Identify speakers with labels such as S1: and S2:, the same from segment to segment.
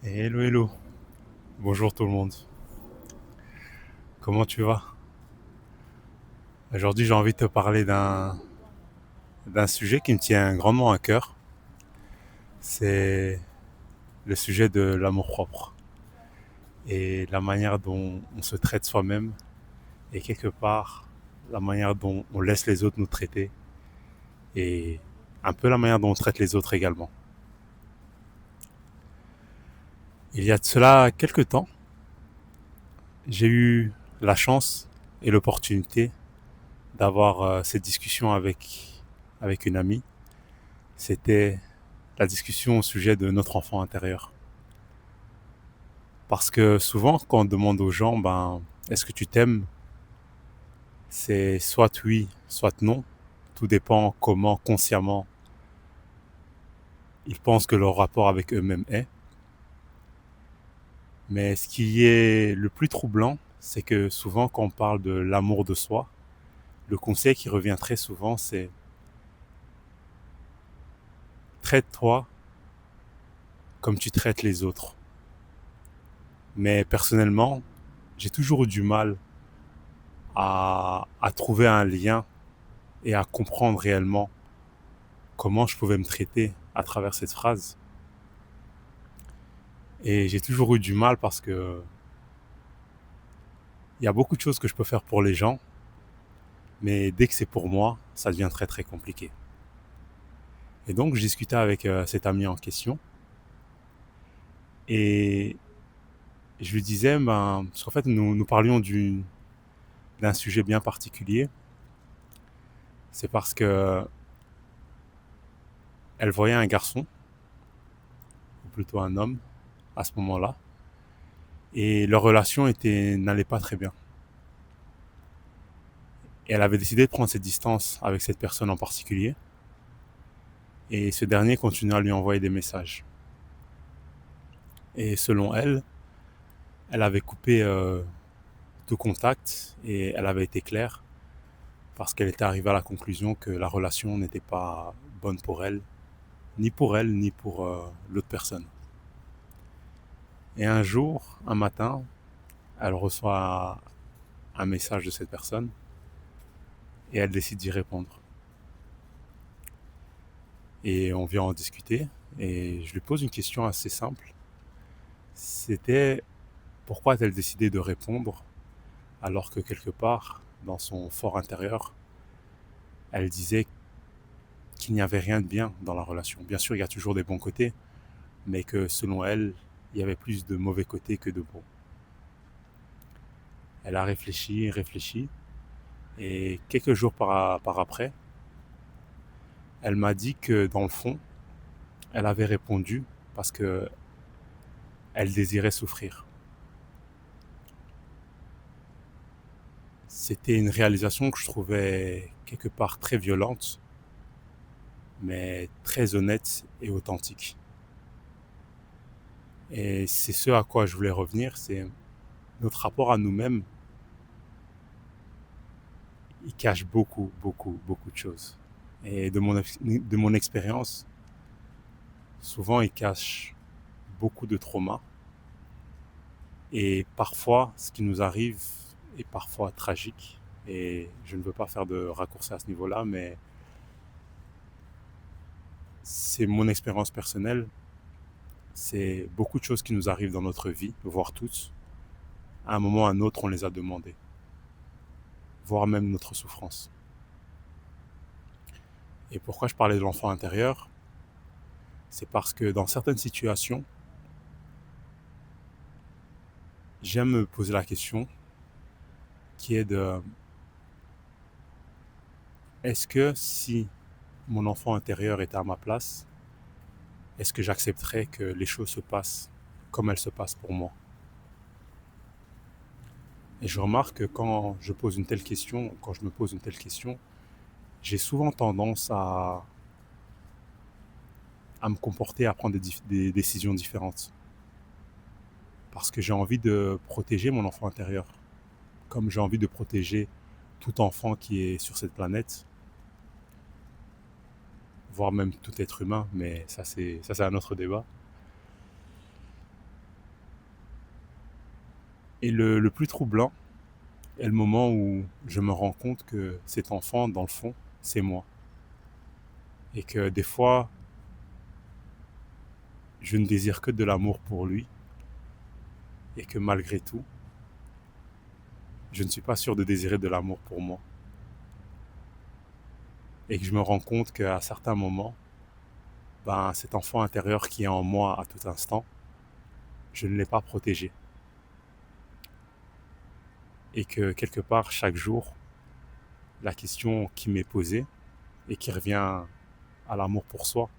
S1: Hello, hello. Bonjour tout le monde. Comment tu vas? Aujourd'hui, j'ai envie de te parler d'un sujet qui me tient grandement à cœur. C'est le sujet de l'amour-propre et la manière dont on se traite soi-même et quelque part la manière dont on laisse les autres nous traiter et un peu la manière dont on traite les autres également. Il y a de cela quelques temps, j'ai eu la chance et l'opportunité d'avoir cette discussion avec une amie. C'était la discussion au sujet de notre enfant intérieur. Parce que souvent, quand on demande aux gens, est-ce que tu t'aimes? C'est soit oui, soit non. Tout dépend comment consciemment ils pensent que leur rapport avec eux-mêmes est. Mais ce qui est le plus troublant, c'est que souvent, quand on parle de l'amour de soi, le conseil qui revient très souvent, c'est traite-toi comme tu traites les autres. Mais personnellement, j'ai toujours eu du mal à trouver un lien et à comprendre réellement comment je pouvais me traiter à travers cette phrase. Et j'ai toujours eu du mal parce que il y a beaucoup de choses que je peux faire pour les gens, mais dès que c'est pour moi, ça devient très très compliqué. Et donc je discutais avec cet ami en question et je lui disais, parce qu'en fait nous parlions d'un sujet bien particulier, c'est parce que elle voyait un garçon, ou plutôt un homme, à ce moment-là, et leur relation n'allait pas très bien. Et elle avait décidé de prendre ses distances avec cette personne en particulier. Et ce dernier continuait à lui envoyer des messages. Et selon elle, elle avait coupé tout contact et elle avait été claire parce qu'elle était arrivée à la conclusion que la relation n'était pas bonne pour elle, ni pour l'autre personne. Et un jour, un matin, elle reçoit un message de cette personne et elle décide d'y répondre. Et on vient en discuter et je lui pose une question assez simple. C'était pourquoi a-t-elle décidé de répondre alors que quelque part, dans son fort intérieur, elle disait qu'il n'y avait rien de bien dans la relation. Bien sûr, il y a toujours des bons côtés, mais que selon elle, il y avait plus de mauvais côtés que de bons. Elle a réfléchi, réfléchi, et quelques jours par après, elle m'a dit que dans le fond, elle avait répondu parce que elle désirait souffrir. C'était une réalisation que je trouvais quelque part très violente, mais très honnête et authentique. Et c'est ce à quoi je voulais revenir, c'est notre rapport à nous-mêmes, il cache beaucoup, beaucoup, beaucoup de choses. Et de mon expérience, souvent il cache beaucoup de traumas. Et parfois, ce qui nous arrive est parfois tragique. Et je ne veux pas faire de raccourci à ce niveau-là, mais c'est mon expérience personnelle. C'est beaucoup de choses qui nous arrivent dans notre vie, voire toutes. À un moment ou à un autre, on les a demandées, voire même notre souffrance. Et pourquoi je parlais de l'enfant intérieur? C'est parce que dans certaines situations, j'aime me poser la question qui est de est-ce que si mon enfant intérieur était à ma place, est-ce que j'accepterais que les choses se passent comme elles se passent pour moi? Et je remarque que quand je me pose une telle question, j'ai souvent tendance à me comporter, à prendre des décisions différentes. Parce que j'ai envie de protéger mon enfant intérieur, comme j'ai envie de protéger tout enfant qui est sur cette planète, voire même tout être humain, mais ça c'est un autre débat. Et le plus troublant est le moment où je me rends compte que cet enfant, dans le fond, c'est moi. Et que des fois, je ne désire que de l'amour pour lui. Et que malgré tout, je ne suis pas sûr de désirer de l'amour pour moi. Et que je me rends compte qu'à certains moments, cet enfant intérieur qui est en moi à tout instant, je ne l'ai pas protégé. Et que quelque part, chaque jour, la question qui m'est posée et qui revient à l'amour pour soi,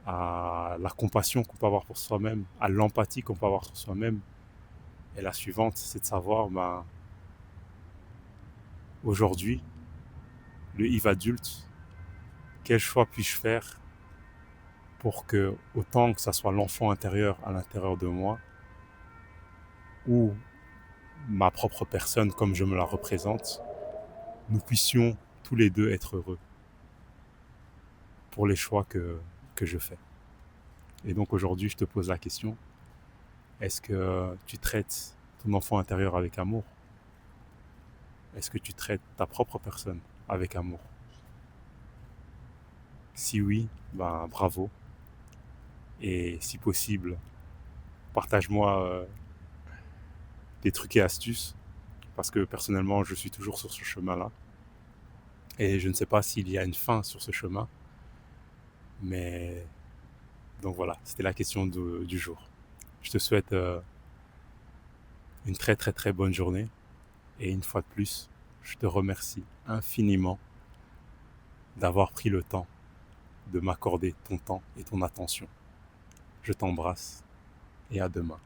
S1: à la compassion qu'on peut avoir pour soi-même, à l'empathie qu'on peut avoir sur soi-même, est la suivante, c'est de savoir, aujourd'hui, le Yves adulte, quel choix puis-je faire pour que, autant que ça soit l'enfant intérieur à l'intérieur de moi, ou ma propre personne comme je me la représente, nous puissions tous les deux être heureux pour les choix que je fais. Et donc aujourd'hui, je te pose la question, est-ce que tu traites ton enfant intérieur avec amour? Est-ce que tu traites ta propre personne avec amour? Si oui, bravo. Et si possible, partage-moi des trucs et astuces, parce que personnellement, je suis toujours sur ce chemin-là. Et je ne sais pas s'il y a une fin sur ce chemin, mais donc voilà, c'était la question du jour. Je te souhaite une très très très bonne journée, et une fois de plus, je te remercie infiniment d'avoir pris le temps de m'accorder ton temps et ton attention. Je t'embrasse et à demain.